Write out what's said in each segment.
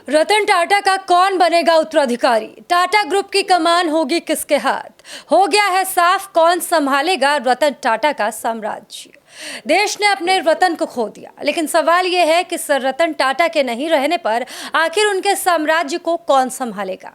रतन टाटा का कौन बनेगा उत्तराधिकारी? टाटा ग्रुप की कमान होगी किसके हाथ? हो गया है साफ कौन संभालेगा रतन टाटा का साम्राज्य। देश ने अपने रतन को खो दिया, लेकिन सवाल यह है कि सर रतन टाटा के नहीं रहने पर आखिर उनके साम्राज्य को कौन संभालेगा,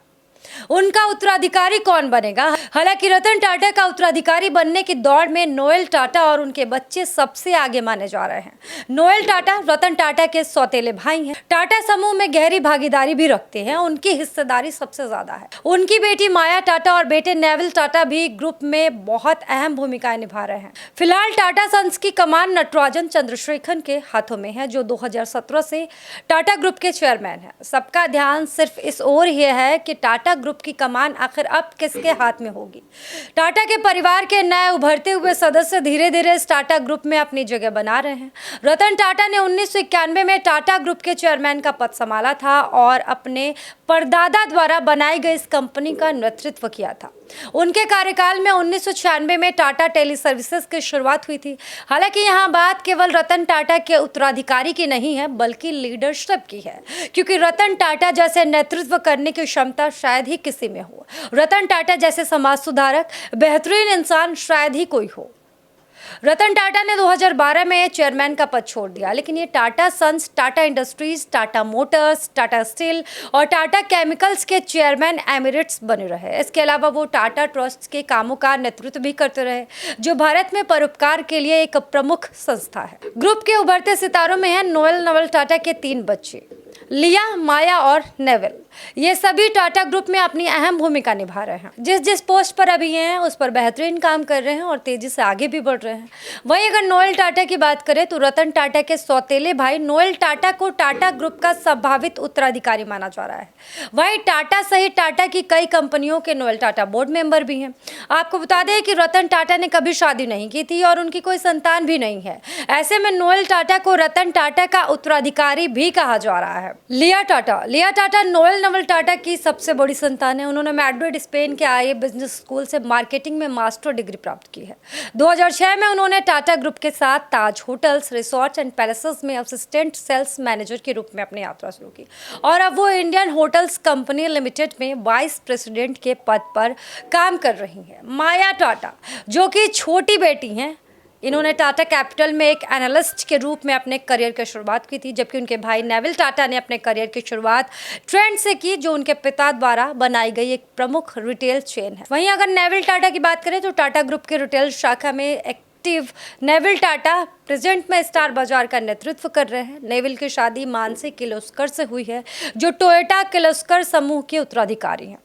उनका उत्तराधिकारी कौन बनेगा। हालांकि रतन टाटा का उत्तराधिकारी बनने की दौड़ में नोएल टाटा और उनके बच्चे सबसे आगे माने जा रहे हैं। नोएल टाटा रतन टाटा के सौतेले भाई हैं। टाटा समूह में गहरी भागीदारी भी रखते हैं, उनकी हिस्सेदारी सबसे ज्यादा है। उनकी बेटी माया टाटा और बेटे नेविल टाटा भी ग्रुप में बहुत अहम भूमिकाएं निभा रहे हैं। फिलहाल टाटा सन्स की कमान नटराजन चंद्रशेखरन के हाथों में है, जो 2017 से टाटा ग्रुप के चेयरमैन हैं। सबका ध्यान सिर्फ इस ओर ही है कि टाटा ग्रुप की कमान आखिर अब किसके हाथ में होगी। टाटा के परिवार के नए उभरते हुए सदस्य धीरे धीरे इस टाटा ग्रुप में अपनी जगह बना रहे हैं। रतन टाटा ने 1991 में टाटा ग्रुप के चेयरमैन का पद संभाला था और अपने परदादा द्वारा बनाई गई इस कंपनी का नेतृत्व किया था। उनके कार्यकाल में 1996 में टाटा टेली सर्विसेज की शुरुआत हुई थी। हालांकि यहाँ बात केवल रतन टाटा के उत्तराधिकारी की नहीं है, बल्कि लीडरशिप की है, क्योंकि रतन टाटा जैसे नेतृत्व करने की क्षमता शायद ही किसी में हो। रतन टाटा जैसे समाज सुधारक, बेहतरीन इंसान शायद ही कोई हो। रतन टाटा ने 2012 में चेयरमैन का पद छोड़ दिया, लेकिन ये Tata sons, Tata industries, Tata motors, Tata steel और टाटा केमिकल्स के चेयरमैन एमिरेट्स बने रहे। इसके अलावा वो टाटा ट्रस्ट के कामों का नेतृत्व भी करते रहे, जो भारत में परोपकार के लिए एक प्रमुख संस्था है। ग्रुप के उभरते सितारों में है नोएल टाटा के 3 बच्चे, लिया, माया और नेविल। ये सभी टाटा ग्रुप में अपनी अहम भूमिका निभा रहे हैं। जिस पोस्ट पर अभी हैं उस पर बेहतरीन काम कर रहे हैं और तेजी से आगे भी बढ़ रहे हैं। वहीं अगर नोएल टाटा की बात करें तो रतन टाटा के सौतेले भाई नोएल टाटा को टाटा ग्रुप का संभावित उत्तराधिकारी माना जा रहा है। वहीं टाटा सहित टाटा की कई कंपनियों के नोएल टाटा बोर्ड मेंबर भी हैं। आपको बता दें कि रतन टाटा ने कभी शादी नहीं की थी और उनकी कोई संतान भी नहीं है। ऐसे में नोएल टाटा को रतन टाटा का उत्तराधिकारी भी कहा जा रहा है। लिया टाटा नोएल टाटा की सबसे बड़ी संतान है। उन्होंने मैड्रिड, स्पेन के आईए बिजनेस स्कूल से मार्केटिंग में मास्टर डिग्री प्राप्त की है। 2006 में उन्होंने टाटा ग्रुप के साथ ताज होटल्स, रिसोर्ट्स एंड पैलेसेस में असिस्टेंट सेल्स मैनेजर के रूप में अपनी यात्रा शुरू की और अब वो इंडियन होटल्स कंपनी लिमिटेड में वाइस प्रेसिडेंट के पद पर काम कर रही हैं। माया टाटा, जो कि छोटी बेटी हैं, इन्होंने टाटा कैपिटल में एक एनालिस्ट के रूप में अपने करियर की शुरुआत की थी, जबकि उनके भाई नेविल टाटा ने अपने करियर की शुरुआत ट्रेंड से की, जो उनके पिता द्वारा बनाई गई एक प्रमुख रिटेल चेन है। वहीं अगर नेविल टाटा की बात करें तो टाटा ग्रुप के रिटेल शाखा में एक्टिव नेविल टाटा प्रेजेंट में स्टार बाजार का नेतृत्व कर रहे हैं। नेविल की शादी मानसी किर्लोस्कर से हुई है, जो टोयोटा किर्लोस्कर समूह के उत्तराधिकारी हैं।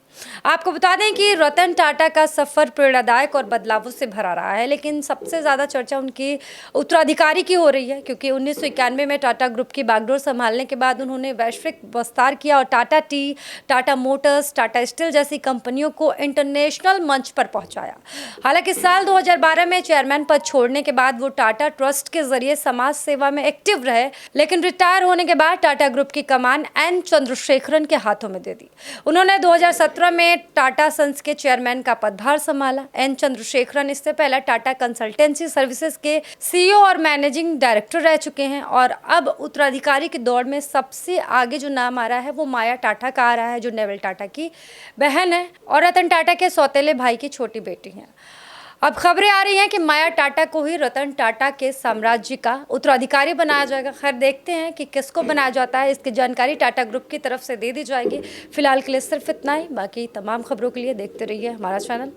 आपको बता दें कि रतन टाटा का सफर प्रेरणादायक और बदलावों से भरा रहा है, लेकिन सबसे ज़्यादा चर्चा उनकी उत्तराधिकारी की हो रही है, क्योंकि 1991 में टाटा ग्रुप की बागडोर संभालने के बाद उन्होंने वैश्विक विस्तार किया और Tata T, Tata motors, Tata steel जैसी कंपनियों को इंटरनेशनल मंच पर पहुंचाया। हालांकि साल 2012 में चेयरमैन पद छोड़ने के बाद वो टाटा ट्रस्ट के जरिए समाज सेवा में एक्टिव रहे, लेकिन रिटायर होने के बाद टाटा ग्रुप की कमान एन चंद्रशेखरन के हाथों में दे दी। उन्होंने 2017 में टाटा सन्स के चेयरमैन का पदभार संभाला। एन चंद्रशेखरन इससे पहले टाटा कंसल्टेंसी सर्विसेज के सीईओ और मैनेजिंग डायरेक्टर रह चुके हैं और अब उत्तराधिकारी की दौड़ में सबसे आगे जो नाम आ रहा है वो माया टाटा का आ रहा है, जो नेविल टाटा की बहन है और रतन टाटा के सौतेले भाई की छोटी बेटी है। अब खबरें आ रही हैं कि माया टाटा को ही रतन टाटा के साम्राज्य का उत्तराधिकारी बनाया जाएगा। खैर देखते हैं कि किसको बनाया जाता है, इसकी जानकारी टाटा ग्रुप की तरफ से दे दी जाएगी। फिलहाल के लिए सिर्फ इतना ही। बाकी तमाम खबरों के लिए देखते रहिए हमारा चैनल।